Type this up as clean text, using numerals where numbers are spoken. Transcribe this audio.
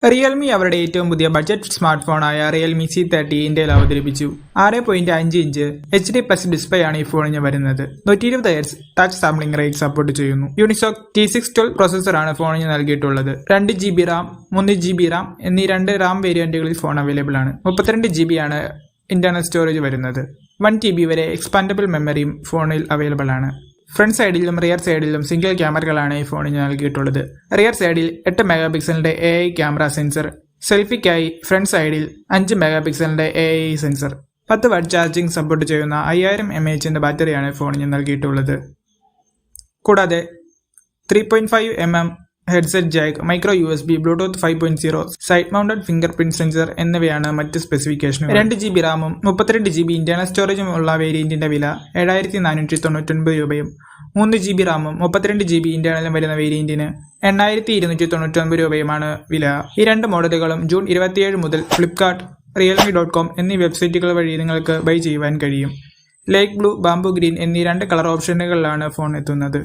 Realme അവരുടെ ഏറ്റവും പുതിയ ബഡ്ജറ്റ് സ്മാർട്ട് ഫോണായ Realme C30 ഇന്ത്യയിൽ അവതരിപ്പിച്ചു. 6.5 ഇഞ്ച് HD+ ഡിസ്പ്ലേ ആണ് ഈ ഫോണിന് വരുന്നത്. 120 Hz touch sampling rate support ചെയ്യുന്നു. യൂണിസോക് T612 പ്രോസസ്സറാണ് ഫോണിന് നൽകിയിട്ടുള്ളത്. 2GB RAM, 3GB RAM എന്നീ 2 RAM വേരിയന്റുകളിൽ ഫോൺ അവൈലബിൾ ആണ്. 32GB ആണ് ഇന്റർണൽ സ്റ്റോറേജ് വരുന്നത്. 1TB വരെ എക്സ്പാൻഡബിൾ മെമ്മറിയും ഫോണിൽ അവൈലബിൾ ആണ്. ഫ്രണ്ട് സൈഡിലും റിയർ സൈഡിലും സിംഗിൾ ക്യാമറകളാണ് ഈ ഫോണിന് നൽകിയിട്ടുള്ളത്. റിയർ സൈഡിൽ 8 മെഗാപിക്സലിന്റെ AI ക്യാമറ സെൻസർ, സെൽഫിക്കായി ഫ്രണ്ട് സൈഡിൽ 5 മെഗാപിക്സലിന്റെ AI sensor, 10 what charging support ചെയ്യുന്ന 5000 mAh ബാറ്ററിയാണ് ഫോണിന് നൽകിയിട്ടുള്ളത്. കൂടാതെ 3.5mm headset Jack, micro USB, Bluetooth 5.0, side mounted finger print sensor എന്നിവയാണ് മറ്റ് സ്പെസിഫിക്കേഷനുകൾ. 2GB റാമും 32GB ഇന്റർണൽ സ്റ്റോറേജും ഉള്ള വേരിയന്റിന്റെ വില 7499 രൂപയും 3GB റാമും 32GB ഇന്റർണലും വരുന്ന വേരിയന്റിന് 8299 രൂപയുമാണ് വില. ഈ രണ്ട് മോഡലുകളും ജൂൺ 27 മുതൽ ഫ്ലിപ്കാർട്ട്, realme.com എന്നീ വെബ്സൈറ്റുകൾ വഴി നിങ്ങൾക്ക് ബൈ ചെയ്യുവാൻ കഴിയും. ലൈറ്റ് ബ്ലൂ, ബാംബു ഗ്രീൻ എന്നീ 2 കളർ ഓപ്ഷനുകളിലാണ് ഫോൺ എത്തുന്നത്.